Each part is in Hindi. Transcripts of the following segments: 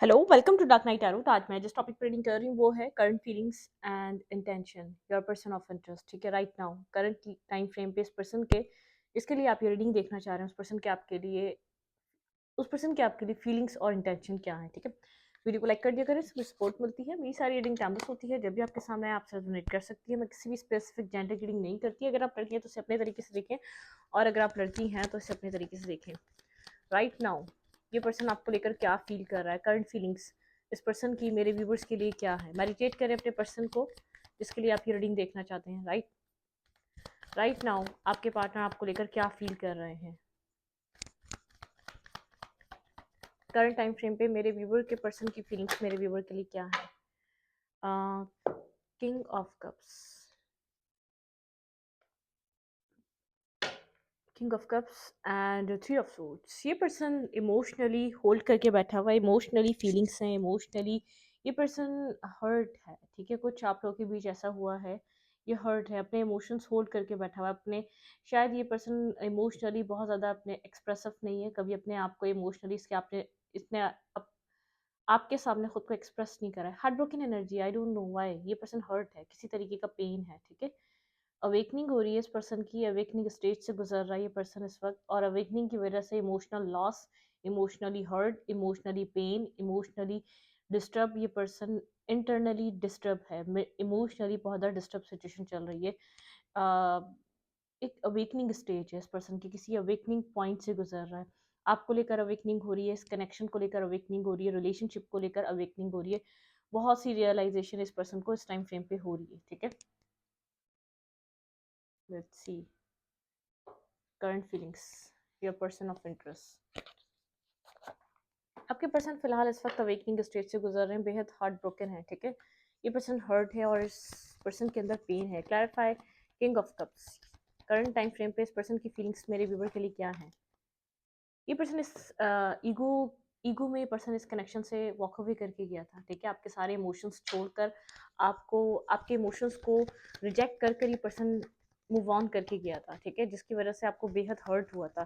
Hello, welcome to Dark Night Tarot. तो आज मैं जिस टॉपिक पर रीडिंग कर रही हूँ वो है current feelings and intention, your person of interest. ठीक है, right now current time frame पे इस पर्सन के जिसके लिए आप ये रीडिंग देखना चाह रहे हैं उस पर्सन के आपके लिए फीलिंग्स और इंटेंशन क्या है। ठीक है, वीडियो को लाइक कर दिया करें, इसमें सपोर्ट मिलती है। मेरी सारी रीडिंग टाइमलेस होती है, जब भी आपके सामने आए आपसे रेजोनेट कर सकती है। मैं किसी भी स्पेसिफिक जेंडर की रीडिंग नहीं करती। अगर आप लड़की हैं तो इसे अपने तरीके से देखें, और अगर आप लड़की हैं तो इसे अपने तरीके से देखें। राइट नाउ ये पर्सन आपको लेकर क्या फील कर रहा है, करंट फीलिंग्स इस पर्सन की मेरे व्यूवर्स के लिए क्या है। मेडिटेट करें अपने पर्सन को जिसके लिए आप ये रीडिंग देखना चाहते हैं। राइट नाउ आपके पार्टनर आपको लेकर क्या फील कर रहे हैं। करंट टाइम फ्रेम पे मेरे व्यूवर के पर्सन की फीलिंग्स मेरे व्यूवर के लिए क्या है। King of cups, king of cups and three of swords. ये पर्सन इमोशनली होल्ड करके बैठा हुआ है, इमोशनली फीलिंग्स हैं, इमोशनली ये पर्सन हर्ट है। ठीक है, कुछ आप लोगों के बीच ऐसा हुआ है, ये हर्ट है, अपने इमोशंस होल्ड करके बैठा हुआ है। अपने शायद ये पर्सन इमोशनली बहुत ज़्यादा अपने एक्सप्रेसिव नहीं है, कभी अपने आप को इमोशनली इसके आपने इतने आपके सामने खुद को एक्सप्रेस नहीं करा है। Heart broken energy, I don't know why ये पर्सन हर्ट है, किसी तरीके का पेन है। ठीक है, अवेकनिंग हो रही है इस पर्सन की, अवेकनिंग स्टेज से गुजर रहा है ये पर्सन इस वक्त, और अवेकनिंग की वजह से emotional loss, emotionally hurt, emotionally pain, emotionally disturb ये पर्सन इंटरनली डिस्टर्ब है। इमोशनली बहुत ज़्यादा डिस्टर्ब सिचुएशन चल रही है। एक अवेकनिंग स्टेज है इस पर्सन की, किसी अवेकनिंग पॉइंट से गुजर रहा है। आपको लेकर अवेकनिंग हो रही है, इस कनेक्शन को लेकर अवेकनिंग हो रही है, रिलेशनशिप को लेकर अवेकनिंग हो रही है। बहुत सी रियलाइजेशन इस पर्सन को इस टाइम फ्रेम पे हो रही है। ठीक है, let's see current feelings, your person of interest. आपके पर्सन फिलहाल इस वक्त अवेकनिंग स्टेज से गुजर रहे हैं, बेहद हार्ट ब्रोकन है। ठीक है, ये पर्सन हर्ट है और इस पर्सन के अंदर पेन है। Clarify king of cups, current time frame पे इस पर्सन की फीलिंग्स मेरे व्यूवर के लिए क्या है। ये पर्सन इस ईगो ईगो में पर्सन इस कनेक्शन से वॉक अवे करके गया था। ठीक है, आपके सारे इमोशंस छोड़कर, आपको आपके इमोशंस को रिजेक्ट कर कर ये पर्सन मूव ऑन करके गया था। ठीक है, जिसकी वजह से आपको बेहद हर्ट हुआ था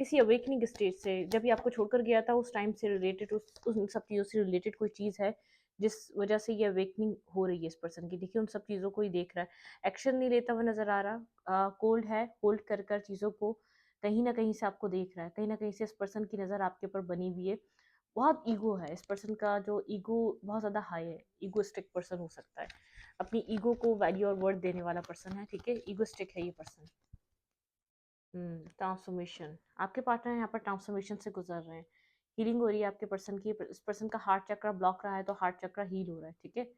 किसी अवेकनिंग स्टेज से। जब ये आपको छोड़कर गया था उस टाइम से रिलेटेड, उन सब चीज़ों से रिलेटेड कोई चीज़ है जिस वजह से ये अवेकनिंग हो रही है इस पर्सन की। देखिए, उन सब चीज़ों को ही देख रहा है, एक्शन नहीं लेता हुआ नजर आ रहा, कोल्ड है, होल्ड कर कर चीज़ों को कहीं ना कहीं से आपको देख रहा है, कहीं ना कहीं से इस पर्सन की नज़र आपके ऊपर बनी हुई है। बहुत ईगो है इस पर्सन का, जो ईगो बहुत ज़्यादा हाई है, ईगोस्टिक पर्सन हो सकता है, अपनी ईगो को वैल्यू और वर्थ देने वाला पर्सन है। ठीक है, ईगोस्टिक है ये पर्सन। ट्रांसफॉर्मेशन, आपके पार्टनर यहाँ पर ट्रांसफॉर्मेशन से गुजर रहे हैं, हीलिंग हो रही है आपके पर्सन की। इस पर्सन का हार्ट चक्र ब्लॉक रहा है तो हार्ट चक्र हील हो रहा है। ठीक है,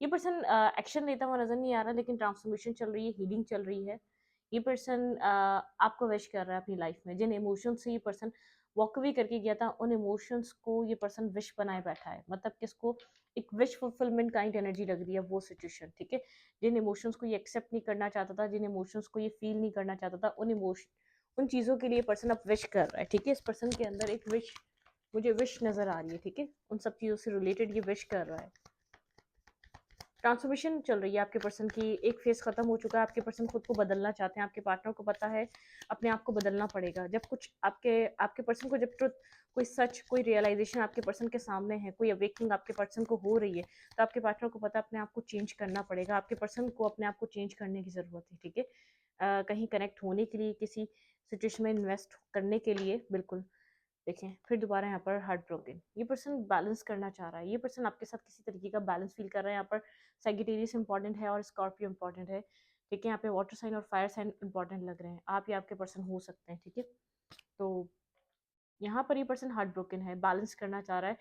ये पर्सन एक्शन लेता हुआ नजर नहीं आ रहा, लेकिन ट्रांसफॉर्मेशन चल रही है, हीलिंग चल रही है। ये पर्सन आपको विश कर रहा है अपनी लाइफ में, जिन इमोशन से ये पर्सन वॉक अवे करके गया था उन इमोशंस को ये पर्सन विश बनाए बैठा है, मतलब कि इसको एक विश फुलफिलमेंट काइंड एनर्जी लग रही है वो सिचुएशन। ठीक है, जिन इमोशंस को ये एक्सेप्ट नहीं करना चाहता था, जिन इमोशंस को ये फील नहीं करना चाहता था, उन चीज़ों के लिए पर्सन अब विश कर रहा है। ठीक है, इस पर्सन के अंदर एक विश, मुझे विश नज़र आ रही है। ठीक है, उन सब चीज़ों से रिलेटेड ये विश कर रहा है। ट्रांसफॉर्मेशन चल रही है आपके पर्सन की, एक फेज खत्म हो चुका है, आपके पर्सन खुद को बदलना चाहते हैं, आपके पार्टनर को पता है अपने आप को बदलना पड़ेगा। जब कुछ आपके आपके पर्सन को जब ट्रुथ, कोई सच, कोई रियलाइजेशन आपके पर्सन के सामने है, कोई अवेकनिंग आपके पर्सन को हो रही है, तो आपके पार्टनर को पता है अपने आप को चेंज करना पड़ेगा, आपके पर्सन को अपने आप को चेंज करने की ज़रूरत है। ठीक है, कहीं कनेक्ट होने के लिए, किसी सिचुएशन में इन्वेस्ट करने के लिए, बिल्कुल। देखें फिर दोबारा यहाँ पर हार्ट ब्रोकन, ये पर्सन बैलेंस करना चाह रहा है, ये पर्सन आपके साथ किसी तरीके का बैलेंस फील कर रहा है। यहाँ पर सेजिटेरियस इंपॉर्टेंट है और स्कॉर्पियो इंपॉर्टेंट है। ठीक है, यहाँ पे वाटर साइन और फायर साइन इंपॉर्टेंट लग रहे हैं, आप या आपके पर्सन हो सकते हैं। ठीक है, तो यहाँ पर ये पर्सन हार्ट ब्रोकन है, बैलेंस करना चाह रहा है।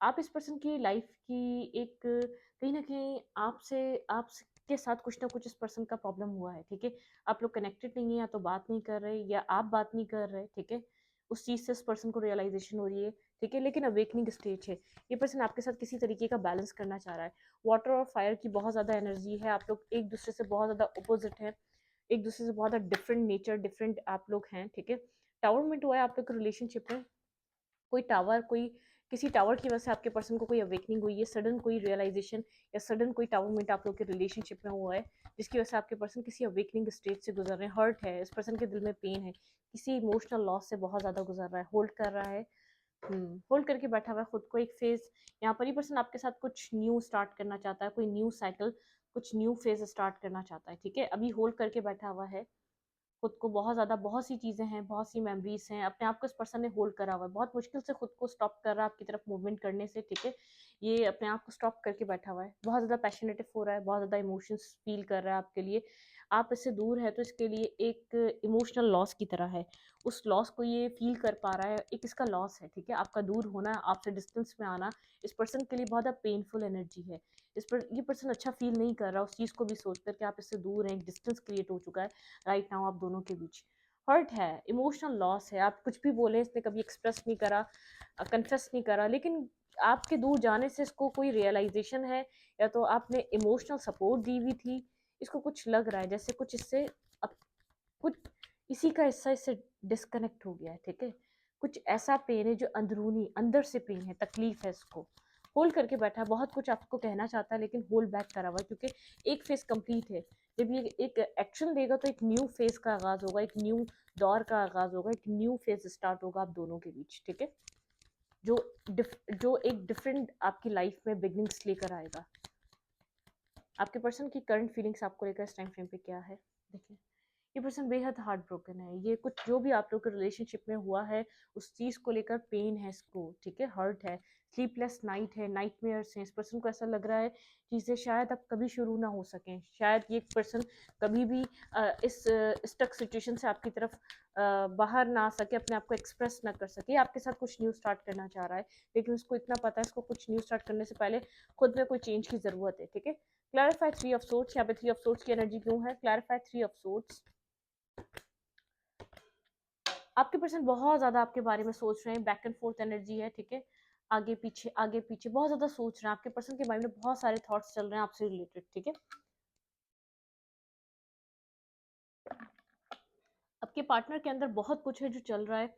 आप इस पर्सन की लाइफ की एक, कहीं ना कहीं आपके साथ कुछ ना कुछ इस पर्सन का प्रॉब्लम हुआ है। ठीक है, आप लोग कनेक्टेड नहीं है, या तो बात नहीं कर रहे या आप बात नहीं कर रहे। ठीक है, उस चीज़ से इस पर्सन को रियलाइजेशन हो रही है। ठीक है, लेकिन अवेकनिंग स्टेज है, ये पर्सन आपके साथ किसी तरीके का बैलेंस करना चाह रहा है। वाटर और फायर की बहुत ज़्यादा एनर्जी है, आप लोग एक दूसरे से बहुत ज़्यादा अपोजिट है, एक दूसरे से बहुत ज़्यादा डिफरेंट नेचर, डिफरेंट आप लोग हैं। ठीक है, टावरमेंट हुआ है आप लोग के रिलेशनशिप में, कोई टावर, कोई किसी टावर की वजह से आपके पर्सन को कोई अवेकनिंग हुई है, सडन कोई रियलाइजेशन या सडन कोई टावरमेंट आप लोग के रिलेशनशिप में हुआ है, जिसकी वजह से आपके पर्सन किसी अवेकनिंग स्टेज से गुजर रहे हैं। हर्ट है, इस पर्सन के दिल में पेन है, किसी इमोशनल लॉस से बहुत ज़्यादा गुजर रहा है, होल्ड कर रहा है, होल्ड करके बैठा हुआ है खुद को एक फेज। यहाँ पर ये पर्सन आपके साथ कुछ न्यू स्टार्ट करना चाहता है, कोई न्यू साइकिल, कुछ न्यू फेज स्टार्ट करना चाहता है, ठीक है। अभी होल्ड करके बैठा हुआ है खुद को, बहुत ज़्यादा, बहुत सी चीज़ें हैं, बहुत सी मेमोरीज हैं, अपने आप को इस पर्सन ने होल्ड करा हुआ है, बहुत मुश्किल से खुद को स्टॉप कर रहा है आपकी तरफ मूवमेंट करने से, ठीक है। ये अपने आप को स्टॉप करके बैठा हुआ है, बहुत ज़्यादा पैशनेटिव हो रहा है, बहुत ज़्यादा इमोशंस फील कर रहा है आपके लिए। आप इससे दूर है तो इसके लिए एक इमोशनल लॉस की तरह है, उस लॉस को ये फील कर पा रहा है, एक इसका लॉस है, ठीक है। आपका दूर होना, आपसे डिस्टेंस में आना इस पर्सन के लिए बहुत ज़्यादा पेनफुल एनर्जी है। इस पर ये पर्सन अच्छा फील नहीं कर रहा उस चीज़ को भी सोच कर कि आप इससे दूर हैं, एक डिस्टेंस क्रिएट हो चुका है राइट नाउ आप दोनों के बीच। हर्ट है, इमोशनल लॉस है, आप कुछ भी बोले इसने कभी एक्सप्रेस नहीं करा, कन्फेस नहीं करा, लेकिन आपके दूर जाने से इसको कोई रियलाइजेशन है, या तो आपने इमोशनल सपोर्ट दी हुई थी, इसको कुछ लग रहा है जैसे कुछ इससे अब कुछ इसी का हिस्सा इससे डिस्कनेक्ट हो गया है, ठीक है। कुछ ऐसा पेन है जो अंदरूनी अंदर से पेन है, तकलीफ है, इसको होल्ड करके बैठा है, बहुत कुछ आपको कहना चाहता है लेकिन होल्ड बैक करा हुआ है, क्योंकि एक फेज कंप्लीट है। जब ये एक एक्शन देगा तो एक न्यू फेज का आगाज होगा, एक न्यू दौर का आगाज होगा, एक न्यू फेज स्टार्ट होगा आप दोनों के बीच, ठीक है। जो जो एक डिफरेंट आपकी लाइफ में बिगनिंग्स लेकर आएगा। आपके पर्सन की करंट फीलिंग्स आपको लेकर इस टाइम फ्रेम पे क्या है, देखिए। ये पर्सन बेहद हार्ट ब्रोकन है, ये कुछ जो भी आप लोग के रिलेशनशिप में हुआ है उस चीज़ को लेकर पेन है इसको, ठीक है, हर्ट है, स्लीपलेस नाइट है, नाइटमेयर्स हैं। इस पर्सन को ऐसा लग रहा है चीज़ें शायद अब कभी शुरू ना हो सकें, शायद ये पर्सन कभी भी इस स्टक सिचुएशन से आपकी तरफ बाहर ना आ सके, अपने आप को एक्सप्रेस ना कर सके, आपके साथ कुछ न्यू स्टार्ट करना चाह रहा है, लेकिन उसको इतना पता है इसको कुछ न्यू स्टार्ट करने से पहले खुद में कोई चेंज की ज़रूरत है, ठीक है। क्लैरिफाई थ्री ऑफ सोर्ट्स, यहाँ पे थ्री ऑफ सोर्ट्स की एनर्जी क्यों है, क्लैरिफाई थ्री ऑफ सोर्ट्स। आपके पर्सन बहुत ज़्यादा आपके बारे में सोच रहे हैं, बैक एंड फोर्थ एनर्जी है, ठीक है। आगे पीछे बहुत ज़्यादा सोच रहे हैं, आपके पर्सन के माइंड में बहुत सारे थॉट्स चल रहे हैं आपसे रिलेटेड, ठीक है। आपके पार्टनर के अंदर बहुत कुछ है जो चल रहा है।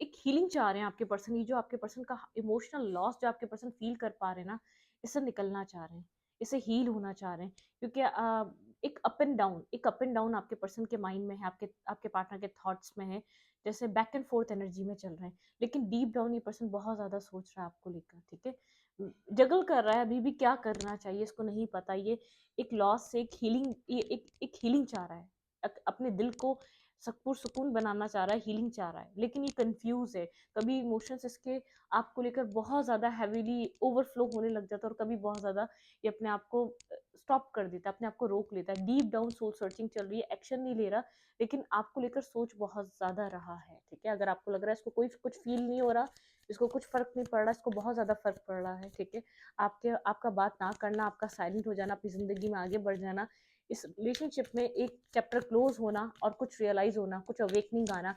एक हीलिंग चाह रहे हैं आपके पर्सन, ये जो आपके पर्सन का इमोशनल लॉस जो आपके पर्सन फील कर पा रहे हैं ना, इससे निकलना चाह रहे हैं, इससे हील होना चाह रहे हैं, क्योंकि एक अप एंड डाउन आपके पर्सन के माइंड में है, आपके आपके पार्टनर के थॉट्स में है, जैसे बैक एंड फोर्थ एनर्जी में चल रहे हैं। लेकिन डीप डाउन ये पर्सन बहुत ज़्यादा सोच रहा है आपको लेकर, ठीक है। जगल कर रहा है, अभी भी क्या करना चाहिए इसको नहीं पता। ये एक लॉस से एक हीलिंग, ये एक हीलिंग चाह रहा है, अपने दिल को पुरसुकून बनाना चाह रहा है, हीलिंग चाह रहा है, लेकिन ये कंफ्यूज है। कभी इमोशंस इसके आपको लेकर बहुत ज़्यादा हैवीली ओवरफ्लो होने लग जाता है, और कभी बहुत ज़्यादा ये अपने आप को स्टॉप कर देता है, अपने आप को रोक लेता है। डीप डाउन सोल सर्चिंग चल रही है, एक्शन नहीं ले रहा, लेकिन आपको लेकर सोच बहुत ज़्यादा रहा है, ठीक है। अगर आपको लग रहा है इसको कोई कुछ फील नहीं हो रहा, इसको कुछ फर्क नहीं पड़ रहा, इसको बहुत ज़्यादा फर्क पड़ रहा है, ठीक है। आपका बात ना करना, आपका साइलेंट हो जाना, अपनी ज़िंदगी में आगे बढ़ जाना, इस रिलेशनशिप में एक चैप्टर क्लोज होना और कुछ रियलाइज होना, कुछ अवेकनिंग आना,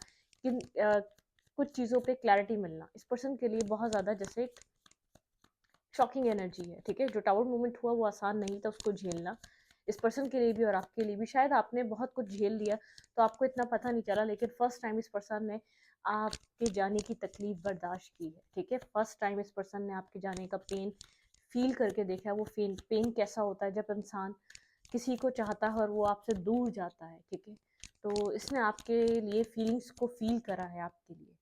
कि कुछ चीज़ों पे क्लैरिटी मिलना, इस पर्सन के लिए बहुत ज़्यादा जैसे शॉकिंग एनर्जी है, ठीक है। जो टावर मूवमेंट हुआ वो आसान नहीं था उसको झेलना, इस पर्सन के लिए भी और आपके लिए भी। शायद आपने बहुत कुछ झेल लिया तो आपको इतना पता नहीं चला, लेकिन फर्स्ट टाइम इस पर्सन ने आपके जाने की तकलीफ बर्दाश्त की है, ठीक है। फर्स्ट टाइम इस पर्सन ने आपके जाने का पेन फील करके देखा है, वो पेन कैसा होता है जब इंसान किसी को चाहता है और वो आपसे दूर जाता है, ठीक है। तो इसने आपके लिए फीलिंग्स को फील करा है आपके लिए।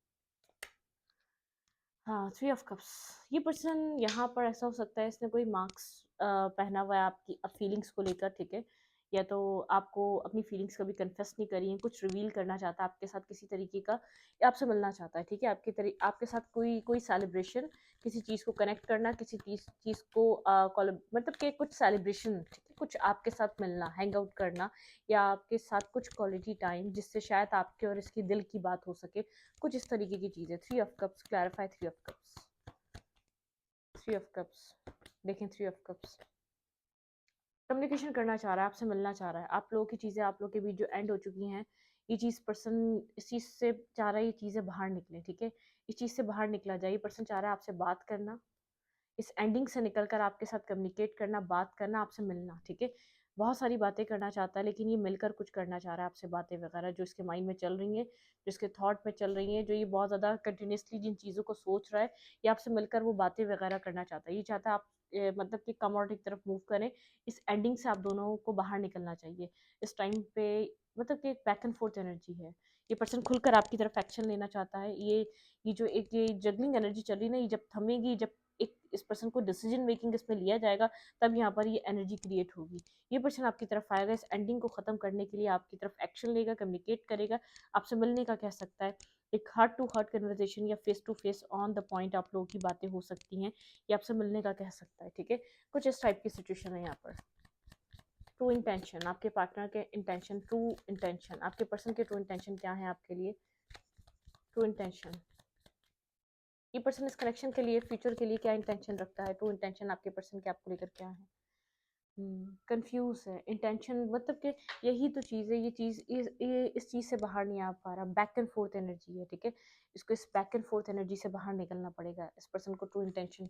हाँ, थ्री ऑफ कप्स, ये पर्सन यहाँ पर ऐसा हो सकता है इसने कोई मार्क्स पहना हुआ है आपकी अब फीलिंग्स को लेकर, ठीक है। या तो आपको अपनी फीलिंग्स कभी कन्फेस नहीं करी है, कुछ रिवील करना चाहता है आपके साथ किसी तरीके का, या आपसे मिलना चाहता है, ठीक है। आपके साथ कोई कोई सेलिब्रेशन, किसी चीज़ को कनेक्ट करना, किसी चीज़ को मतलब कि कुछ सेलिब्रेशन, ठीक है, कुछ आपके साथ मिलना, हैंग आउट करना, या आपके साथ कुछ क्वालिटी टाइम जिससे शायद आपके और इसकी दिल की बात हो सके, कुछ इस तरीके की चीज़ है। Three of cups, clarify three of cups, three of cups, देखें थ्री ऑफ कप्स। कम्युनिकेशन करना चाह रहा है, आपसे मिलना चाह रहा है, आप लोगों की चीज़ें, आप लोगों के बीच जो एंड हो चुकी हैं, ये चीज़ पर्सन इस चीज़ से चाह रहा है, ये चीज़ें बाहर निकलें, ठीक है। इस चीज़ से बाहर निकला जाए, ये पर्सन चाह रहा है आपसे बात करना, इस एंडिंग से निकल कर आपके साथ कम्युनिकेट करना, बात करना, आपसे मिलना, ठीक है। बहुत सारी बातें करना चाहता है, लेकिन ये मिलकर कुछ करना चाह रहा है आपसे, बातें वगैरह जो इसके माइंड में चल रही हैं, जो इसके थॉट में चल रही हैं, जो ये बहुत ज़्यादा कंटिन्यूसली जिन चीज़ों को सोच रहा है, ये आपसे मिलकर वो बातें वगैरह करना चाहता है। ये चाहता है आप मतलब कि कमोडिटी की तरफ मूव करें, इस एंडिंग से आप दोनों को बाहर निकलना चाहिए इस टाइम पे। मतलब कि एक बैक एंड फोर्थ एनर्जी है, ये पर्सन खुलकर आपकी तरफ एक्शन लेना चाहता है। ये जो एक ये जगलिंग एनर्जी चल रही है ना, ये जब थमेगी, जब एक इस पर्सन को डिसीजन मेकिंग इसमें लिया जाएगा, तब यहाँ पर ये एनर्जी क्रिएट होगी। ये पर्सन आपकी तरफ आएगा, इस एंडिंग को ख़त्म करने के लिए आपकी तरफ एक्शन लेगा, कम्युनिकेट करेगा, आपसे मिलने का कह सकता है। एक हार्ट टू हार्ट कन्वर्सेशन या face to face on the point आप लोगों की बातें हो सकती हैं, ये आपसे मिलने का कह सकता है। ठीक है, कुछ इस टाइप की सिचुएशन है यहाँ पर। ट्रू इंटेंशन, आपके पार्टनर के इंटेंशन, ट्रू इंटेंशन, आपके पर्सन के ट्रू इंटेंशन क्या है आपके लिए? ट्रू इंटेंशन, ये पर्सन इस कनेक्शन के लिए, फ्यूचर के लिए क्या इंटेंशन रखता है? ट्रू इंटेंशन आपके पर्सन के आपको लेकर क्या है? कंफ्यूज है इंटेंशन, मतलब कि यही तो चीज़ है, ये चीज़ ये इस चीज़ से बाहर नहीं आ पा रहा, बैक एंड फोर्थ एनर्जी है। ठीक है, इसको इस बैक एंड फोर्थ एनर्जी से बाहर निकलना पड़ेगा इस पर्सन को। ट्रू इंटेंशन,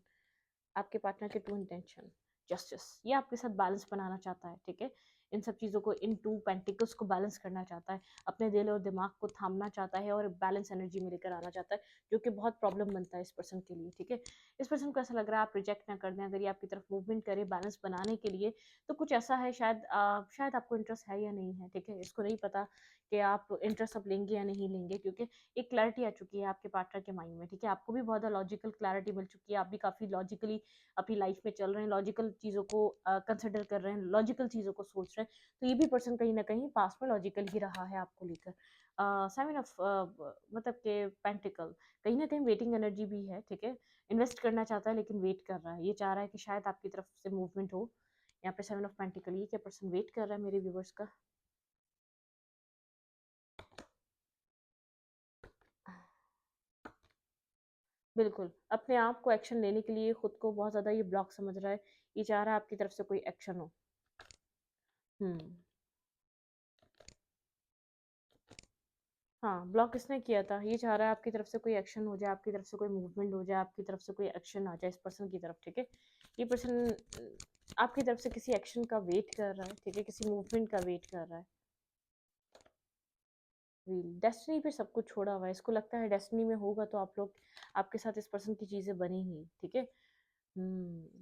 आपके पार्टनर के ट्रू इंटेंशन, जस्टिस, ये आपके साथ बैलेंस बनाना चाहता है। ठीक है, इन सब चीज़ों को, इन टू पेंटिकल्स को बैलेंस करना चाहता है, अपने दिल और दिमाग को थामना चाहता है और बैलेंस एनर्जी में लेकर आना चाहता है, जो कि बहुत प्रॉब्लम बनता है इस पर्सन के लिए। ठीक है, इस पर्सन को ऐसा लग रहा है आप रिजेक्ट ना कर दें, अगर ये आपकी तरफ मूवमेंट करे बैलेंस बनाने के लिए, तो कुछ ऐसा है, शायद आपको इंटरेस्ट है या नहीं है। ठीक है, इसको नहीं पता कि आप इंटरेस्ट अब लेंगे या नहीं लेंगे, क्योंकि एक क्लैरिटी आ चुकी है आपके पार्टनर के माइंड में। ठीक है, आपको भी बहुत लॉजिकल क्लैरिटी मिल चुकी है, आप भी काफ़ी लॉजिकली अपनी लाइफ में चल रहे हैं, लॉजिकल चीज़ों को कंसिडर कर रहे हैं, लॉजिकल चीज़ों को सोच रहे हैं, तो ये भी पर्सन कहीं ना कहीं पास में लॉजिकल ही रहा है आपको लेकर। सेवन ऑफ मतलब के पेंटिकल, कहीं ना कहीं वेटिंग एनर्जी भी है। ठीक है, इन्वेस्ट करना चाहता है लेकिन वेट कर रहा है, ये चाह रहा है कि शायद आपकी तरफ से मूवमेंट हो। यहाँ पे सेवन ऑफ पेंटिकल, ये क्या पर्सन वेट कर रहा है मेरे व्यूवर्स का? बिल्कुल, अपने आप को एक्शन लेने के लिए खुद को बहुत ज़्यादा ये ब्लॉक समझ रहा है, ये चाह रहा है आपकी तरफ से कोई एक्शन हो। हम्म, हाँ, ब्लॉक किसने किया था? ये चाह रहा है आपकी तरफ से कोई एक्शन हो जाए, आपकी तरफ से कोई मूवमेंट हो जाए, आपकी तरफ से कोई एक्शन आ जाए इस पर्सन की तरफ। ठीक है, ये पर्सन आपकी तरफ से किसी एक्शन का वेट कर रहा है। ठीक है, किसी मूवमेंट का वेट कर रहा है। व्हील, डेस्टिनी पे सब कुछ छोड़ा हुआ है, इसको लगता है डेस्टिनी में होगा तो आप लोग, आपके साथ इस पर्सन की चीज़ें बनेंगी। ठीक है,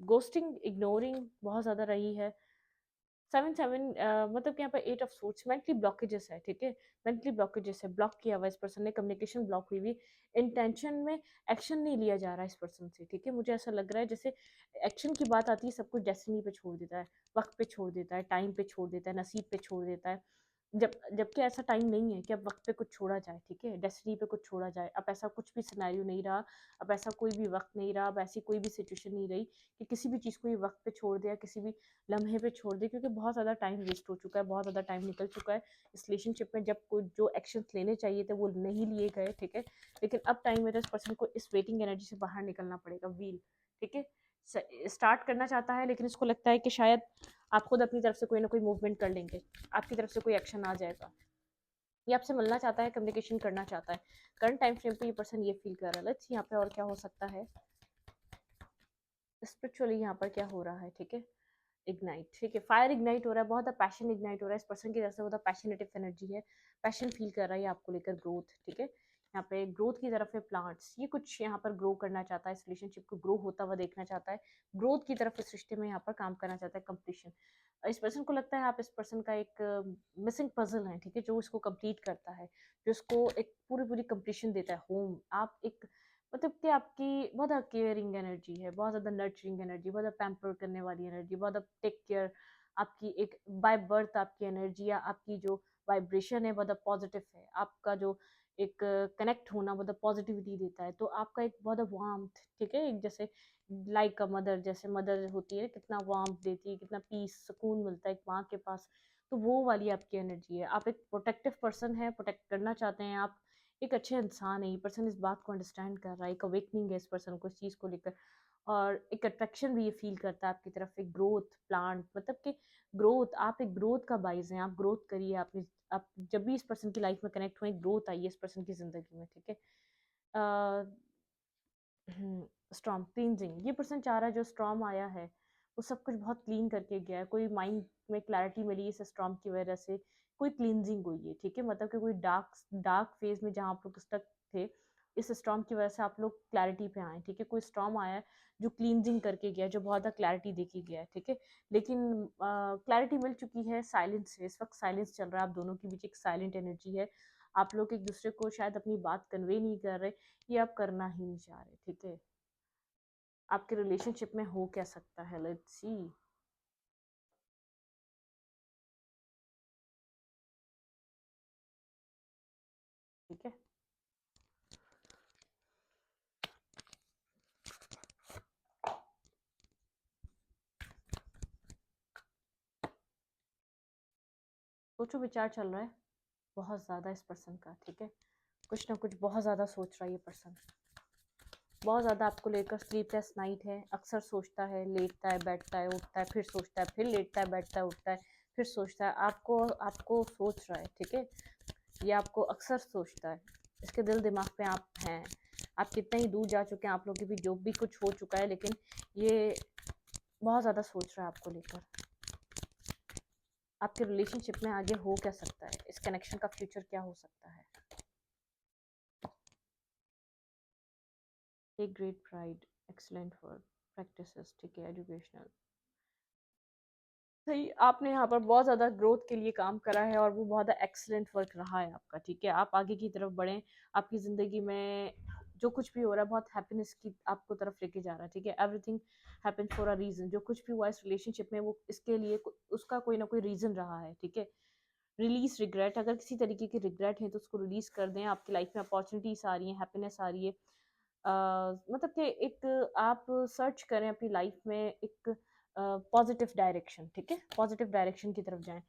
गोस्टिंग, इग्नोरिंग बहुत ज़्यादा रही है। 7-7 मतलब कि यहाँ पर 8 ऑफ सूट्स, मेंटली ब्लॉकेजेस है। ठीक है, मेंटली ब्लॉकेजेस है, ब्लॉक किया हुआ है इस पर्सन ने, कम्युनिकेशन ब्लॉक हुई हुई, इंटेंशन में एक्शन नहीं लिया जा रहा है इस पर्सन से। ठीक है, मुझे ऐसा लग रहा है जैसे एक्शन की बात आती है, सब कुछ डेस्टिनी पे छोड़ देता है, वक्त पे छोड़ देता है, टाइम पे छोड़ देता है, नसीब पे छोड़ देता है, जबकि ऐसा टाइम नहीं है कि अब वक्त पे कुछ छोड़ा जाए। ठीक है, डेस्टिनी पे कुछ छोड़ा जाए, अब ऐसा कुछ भी सिनेरियो नहीं रहा, अब ऐसा कोई भी वक्त नहीं रहा, अब ऐसी कोई भी सिचुएशन नहीं रही कि किसी भी चीज़ को ये वक्त पे छोड़ दे या किसी भी लम्हे पे छोड़ दे, क्योंकि बहुत ज़्यादा टाइम वेस्ट हो चुका है, बहुत ज़्यादा टाइम निकल चुका है इस रिलेशनशिप में, जब कोई जो एक्शंस लेने चाहिए थे वो नहीं लिए गए। ठीक है, लेकिन अब टाइम है तो इस पर्सन को इस वेटिंग एनर्जी से बाहर निकलना पड़ेगा। व्हील, ठीक है, स्टार्ट करना चाहता है लेकिन इसको लगता है कि शायद आप खुद अपनी तरफ से कोई ना कोई मूवमेंट कर लेंगे, आपकी तरफ से कोई एक्शन आ जाएगा। ये आपसे मिलना चाहता है, कम्युनिकेशन करना चाहता है, करंट टाइम फ्रेम पे ये पर्सन ये फील कर रहा है। लेट्स यहाँ पे और क्या हो सकता है स्पिरिचुअली, यहाँ पर क्या हो रहा है? ठीक है, इग्नाइट, ठीक है, फायर इग्नाइट हो रहा है, बहुत ज़्यादा पैशन इग्नाइट हो रहा है इस पर्सन की तरफ से, बहुत पैशनेटिव एनर्जी है, पैशन फील कर रहा है ये आपको लेकर, ग्रोथ। ठीक है, यहाँ पे ग्रोथ की तरफ है, प्लांट्स, ये कुछ यहाँ पर ग्रो करना चाहता है, इस रिलेशनशिप को ग्रो होता हुआ देखना चाहता है, ग्रोथ की तरफ इस रिश्ते में यहाँ पर काम करना चाहता है, कंप्लीशन। इस पर्सन को लगता है आप इस पर्सन का एक मिसिंग पजल है। ठीक है, जो इसको कंप्लीट करता है, जो इसको एक पूरी पूरी कंप्लीशन देता है, होम, आप एक, मतलब कि आपकी बहुत केयरिंग एनर्जी है, बहुत ज़्यादा नर्चरिंग एनर्जी, बहुत ज़्यादा पैम्पर करने वाली एनर्जी, बहुत ज़्यादा टेक केयर, आपकी एक बाय बर्थ आपकी एनर्जी या आपकी जो वाइब्रेशन है बहुत ज़्यादा पॉजिटिव है, आपका जो एक कनेक्ट होना बहुत पॉजिटिविटी देता है, तो आपका एक बहुत वार्मथ। ठीक है, एक जैसे लाइक अ मदर, जैसे मदर होती है कितना वार्मथ देती है, कितना पीस सुकून मिलता है एक माँ के पास, तो वो वाली आपकी एनर्जी है। आप एक प्रोटेक्टिव पर्सन है, प्रोटेक्ट करना चाहते हैं आप, एक अच्छे इंसान है, ये पर्सन इस बात को अंडरस्टैंड कर रहा है, एक अवेकनिंग है इस पर्सन को इस चीज़ को लेकर, और एक अट्रैक्शन भी ये फील करता है आपकी तरफ, एक ग्रोथ प्लांट, मतलब कि ग्रोथ, आप एक ग्रोथ का बाइज हैं, आप ग्रोथ करिए, आप जब भी इस पर्सन की लाइफ में कनेक्ट हुए, ग्रोथ आई है इस पर्सन की ज़िंदगी में। ठीक है, स्टॉर्म क्लींजिंग, ये पर्सन चाह रहा है जो स्टॉर्म आया है वो सब कुछ बहुत क्लीन करके गया है, कोई माइंड में क्लैरिटी मिली इस स्टॉर्म की वजह से, कोई क्लींजिंग हुई है। ठीक है, मतलब कि कोई डार्क डार्क फेज में जहाँ आप लोग स्टक थे, इस स्टॉर्म की वजह से आप लोग क्लैरिटी पे आए। ठीक है, कोई स्टॉर्म आया है जो क्लींजिंग करके गया, जो बहुत ज़्यादा क्लैरिटी देके गया है। ठीक है, लेकिन क्लैरिटी मिल चुकी है, साइलेंस है इस वक्त, साइलेंस चल रहा है आप दोनों के बीच, एक साइलेंट एनर्जी है, आप लोग एक दूसरे को शायद अपनी बात कन्वे नहीं कर रहे, ये आप करना ही नहीं चाह रहे, ठीक है। आपके रिलेशनशिप में हो क्या सकता है, लेट्स सी। ठीक है, सोचो, विचार चल रहा है बहुत ज्यादा इस पर्सन का, ठीक है। कुछ ना कुछ बहुत ज्यादा सोच रहा है ये पर्सन, बहुत ज़्यादा आपको लेकर। स्लीपलेस नाइट है, अक्सर सोचता है, लेटता है, बैठता है, उठता है, फिर सोचता है, फिर लेटता है, बैठता है, उठता है, फिर सोचता है। आपको आपको सोच रहा है, ठीक है। ये आपको अक्सर सोचता है, इसके दिल दिमाग पे आप हैं। आप कितना ही दूर जा चुके हैं, आप लोगों के भी जो भी कुछ हो चुका है, लेकिन ये बहुत ज़्यादा सोच रहा है आपको लेकर। आपके रिलेशनशिप में आगे हो क्या सकता है, इस कनेक्शन का फ्यूचर क्या हो सकता है। Take great pride, excellent work practices, ठीक है, एजुकेशनल। सही, आपने यहाँ पर बहुत ज़्यादा ग्रोथ के लिए काम करा है और वो बहुत एक्सीलेंट वर्क रहा है आपका, ठीक है। आप आगे की तरफ बढ़ें, आपकी ज़िंदगी में जो कुछ भी हो रहा है बहुत हैप्पीनेस की आपको तरफ लेके जा रहा है, ठीक है। Everything happen for a reason, जो कुछ भी हुआ इस रिलेशनशिप में वो इसके लिए उसका कोई ना कोई रीज़न रहा है, ठीक है। रिलीज रिग्रेट, अगर किसी तरीके की रिग्रेट है तो उसको रिलीज कर दें। आपकी लाइफ में अपॉर्चुनिटीज आ रही हैं, हैप्पीनेस आ रही है। मतलब कि एक आप सर्च करें अपनी लाइफ में एक पॉजिटिव डायरेक्शन, ठीक है, पॉजिटिव डायरेक्शन की तरफ जाएं।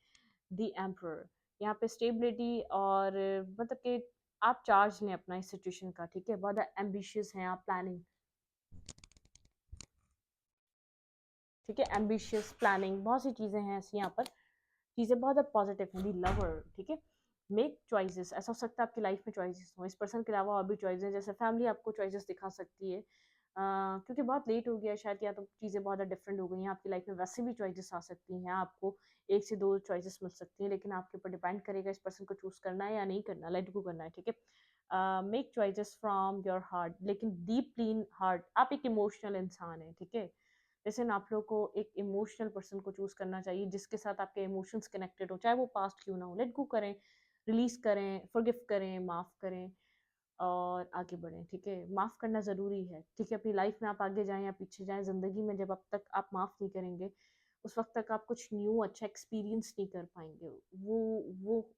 द एम्परर, यहाँ पे स्टेबिलिटी और मतलब कि आप चार्ज लें अपना इस सिचुएशन का, ठीक है। बहुत एम्बिशियस हैं आप, प्लानिंग, ठीक है, एम्बिशियस प्लानिंग, बहुत सी चीज़ें हैं ऐसी यहाँ पर, चीज़ें बहुत पॉजिटिव हैं। दी लवर, ठीक है। मेक चॉइसेस, ऐसा हो सकता है आपकी लाइफ में चॉइसेस हो, इस पर्सन के अलावा और भी चॉइसेस, जैसे फैमिली आपको चॉइसेस दिखा सकती है, क्योंकि बहुत लेट हो गया शायद, या तो चीज़ें बहुत डिफरेंट हो गई हैं आपकी लाइफ में। वैसे भी चॉइसेस आ सकती हैं, आपको एक से दो चॉइसेस मिल सकती हैं, लेकिन आपके ऊपर डिपेंड करेगा इस पर्सन को चूज करना है या नहीं करना, लेट गो करना है, ठीक है। Make choices from your heart, लेकिन डीप क्लीन हार्ट। आप एक इमोशनल इंसान है, ठीक है। जैसे आप लोग को एक इमोशनल पर्सन को चूज करना चाहिए जिसके साथ आपके इमोशंस कनेक्टेड हो, चाहे वो पास्ट क्यों ना हो। लेट गो करें, रिलीज करें, फॉरगिव करें, माफ करें और आगे बढ़ें, ठीक है। माफ करना जरूरी है, ठीक है। अपनी लाइफ में आप आगे जाएं या पीछे जाएं, जिंदगी में जब अब तक आप माफ नहीं करेंगे उस वक्त तक आप कुछ न्यू अच्छा एक्सपीरियंस नहीं कर पाएंगे। वो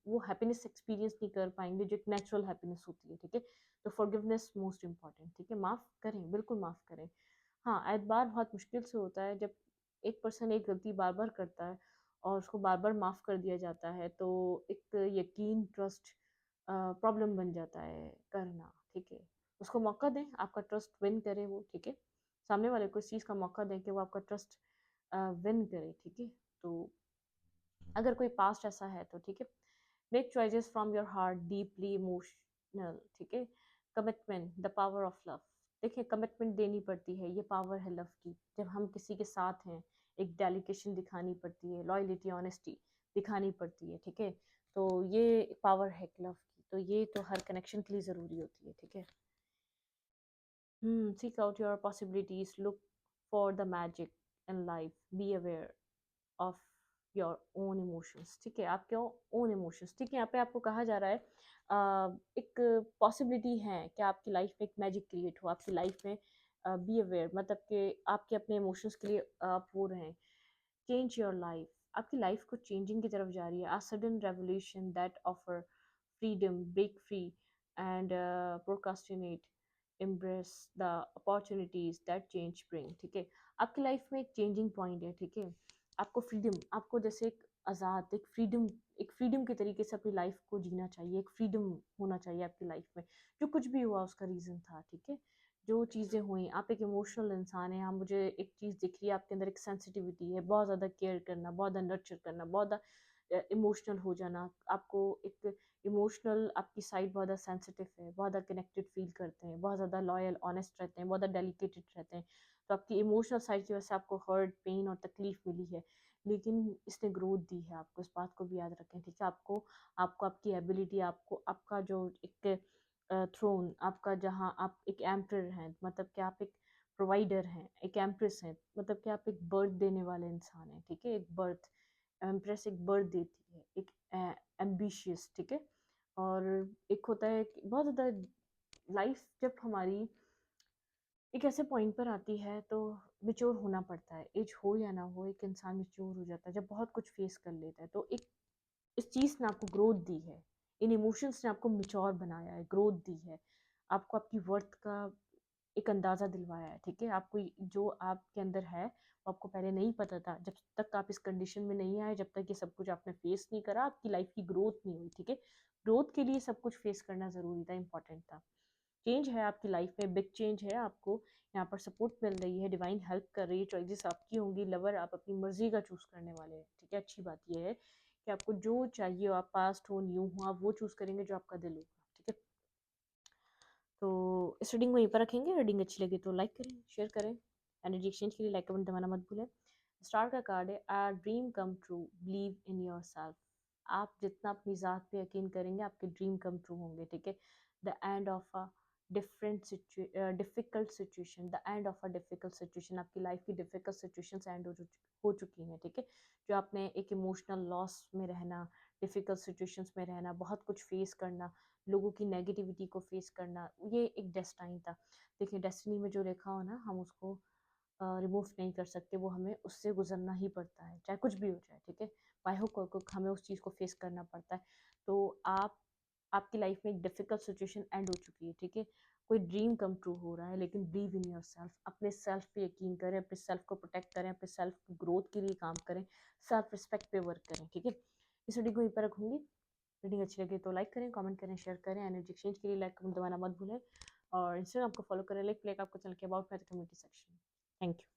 वो हैप्पीनेस एक्सपीरियंस नहीं कर पाएंगे जो एक नेचुरल हैप्पीनेस होती है, ठीक है। तो फॉरगिवनेस मोस्ट इंपॉर्टेंट, ठीक है। माफ करें, बिल्कुल माफ करें। हाँ, एतबार बहुत मुश्किल से होता है जब एक पर्सन एक गलती बार बार करता है और उसको बार बार माफ़ कर दिया जाता है, तो एक यकीन, ट्रस्ट प्रॉब्लम बन जाता है करना, ठीक है। उसको मौका दें, आपका ट्रस्ट विन करे वो, ठीक है। सामने वाले को इस चीज़ का मौका दें कि वो आपका ट्रस्ट विन करे, ठीक है। तो अगर कोई पास्ट ऐसा है तो ठीक है। Make choices from your heart, deeply emotional, ठीक है। Commitment, the power of love. देखिए, कमिटमेंट देनी पड़ती है, ये पावर है लव की। जब हम किसी के साथ हैं, एक डेलिकेशन दिखानी पड़ती है, लॉयलिटी, ऑनेस्टी दिखानी पड़ती है, ठीक है। तो ये पावर है लव की, तो ये तो हर कनेक्शन के लिए ज़रूरी होती है, ठीक है। Seek out your possibilities, look for the magic in life, be aware of your own emotions, ठीक है। आपके ओन इमोशंस, ठीक है। यहाँ पे आपको कहा जा रहा है एक पॉसिबिलिटी है कि आपकी लाइफ में एक मैजिक क्रिएट हो आपकी लाइफ में। बी अवेयर मतलब कि आपके अपने इमोशंस के लिए आप वो रहें। चेंज योर लाइफ, आपकी लाइफ को चेंजिंग की तरफ जा रही है। A sudden revolution that offer freedom, break free and procrastinate, embrace the opportunities that change bring, ठीक है। आपकी लाइफ में एक चेंजिंग पॉइंट है, ठीक है। आपको फ्रीडम, आपको जैसे एक आज़ाद, एक फ्रीडम के तरीके से अपनी लाइफ को जीना चाहिए, एक फ्रीडम होना चाहिए आपकी लाइफ में। जो कुछ भी हुआ उसका रीज़न था, ठीक है। जो चीज़ें हुई, आप एक इमोशनल इंसान हैं। हाँ, मुझे एक चीज़ दिख रही है आपके अंदर, एक सेंसिटिविटी है, बहुत ज़्यादा केयर करना, बहुत ज़्यादा नर्चर करना, बहुत ज़्यादा इमोशनल हो जाना। आपको एक इमोशनल, आपकी साइड बहुत ज़्यादा सेंसिटिव है, बहुत ज़्यादा कनेक्टेड फील करते हैं, बहुत ज़्यादा लॉयल, ऑनेस्ट रहते हैं, बहुत ज़्यादा डेलिकेटेड रहते हैं। तो आपकी इमोशनल साइड की वजह से आपको हर्ट, पेन और तकलीफ मिली है, लेकिन इसने ग्रोथ दी है आपको। इस बात को भी याद रखें, ठीक है। आपको आपको आपकी एबिलिटी, आपको आपका जो एक थ्रोन, आपका जहाँ आप एक एम्प्रर हैं, मतलब कि आप एक प्रोवाइडर हैं, एक एम्प्रेस हैं, मतलब कि आप एक बर्थ देने वाले इंसान हैं, ठीक है। एक बर्थ, एम्प्रेस एक बर्थ देती है, एक एम्बिशियस, ठीक है। और एक होता है कि बहुत ज़्यादा लाइफ जब हमारी एक ऐसे पॉइंट पर आती है तो मैच्योर होना पड़ता है, एज हो या ना हो, एक इंसान मैच्योर हो जाता है जब बहुत कुछ फेस कर लेता है। तो एक इस चीज़ ने आपको ग्रोथ दी है, इन इमोशंस ने आपको मैच्योर बनाया है, ग्रोथ दी है, आपको आपकी वर्थ का एक अंदाज़ा दिलवाया है, ठीक है? आपको जो आपके अंदर है, वो आपको पहले नहीं पता था। जब तक आप इस कंडीशन में नहीं आए, जब तक ये सब कुछ आपने फेस नहीं करा, आपकी लाइफ की ग्रोथ नहीं हुई, ठीक है? ग्रोथ के लिए सब कुछ फेस करना ज़रूरी था, इम्पोर्टेंट था। चेंज है आपकी लाइफ में, बिग चेंज है, आपको यहाँ पर सपोर्ट मिल रही है, डिवाइन हेल्प कर रही है, चॉइसेस आपकी होंगी, लवर आप अपनी मर्जी का चूज करने वाले हैं, ठीक है? अच्छी बात यह है कि आपको जो चाहिए हो, आप पास्ट हो, न्यू हो, आप वो चूज करेंगे जो आपका दिल होगा, ठीक है? तो इस रीडिंग को यहीं पर रखेंगे। रीडिंग अच्छी लगी तो लाइक करें, शेयर करें। एनर्जी एक्सचेंज के लिए लाइक कमेंट दबाना मत भूलें। स्टार का कार्ड है, are dream come true, believe in yourself. आप जितना अपनी ज़ात पे यकीन करेंगे, आपके ड्रीम कम ट्रू होंगे, ठीक है? The end of a difficult situation, the end of a difficult situation, आपकी लाइफ की डिफिकल्ट सिचुएशन एंड हो चुकी हैं, ठीक है? जो आपने एक इमोशनल लॉस में रहना, डिफिकल्ट सिचुएशंस में रहना, बहुत कुछ फेस करना, लोगों की नेगेटिविटी को फेस करना, ये एक डेस्टाइन था। देखिए, डेस्टिनी में जो लिखा हो ना, हम उसको रिमूव नहीं कर सकते, वो हमें उससे गुजरना ही पड़ता है, चाहे कुछ भी हो जाए, ठीक है? बाय हुक और क्रुक हमें उस चीज़ को फेस करना पड़ता है। तो आपकी लाइफ में एक डिफिकल्ट सिचुएशन एंड हो चुकी है, ठीक है? कोई ड्रीम कम ट्रू हो रहा है, लेकिन बिलीव इन योर सेल्फ, अपने सेल्फ पे यकीन करें, अपने सेल्फ को प्रोटेक्ट करें, अपने सेल्फ की ग्रोथ के लिए काम करें, सेल्फ रिस्पेक्ट पे वर्क करें, ठीक है? इस वीडियो को यहीं पर रखूंगी। रीडिंग अच्छी लगी तो लाइक करें, कमेंट करें, शेयर करें। एनर्जी एक्सचेंज के लिए लाइक कमेंट दबाना मत भूलें, और इंस्टाग्राम को फॉलो करें, लिंक आपको चैनल के अबाउट में कम्युनिटी सेक्शन। Thank you.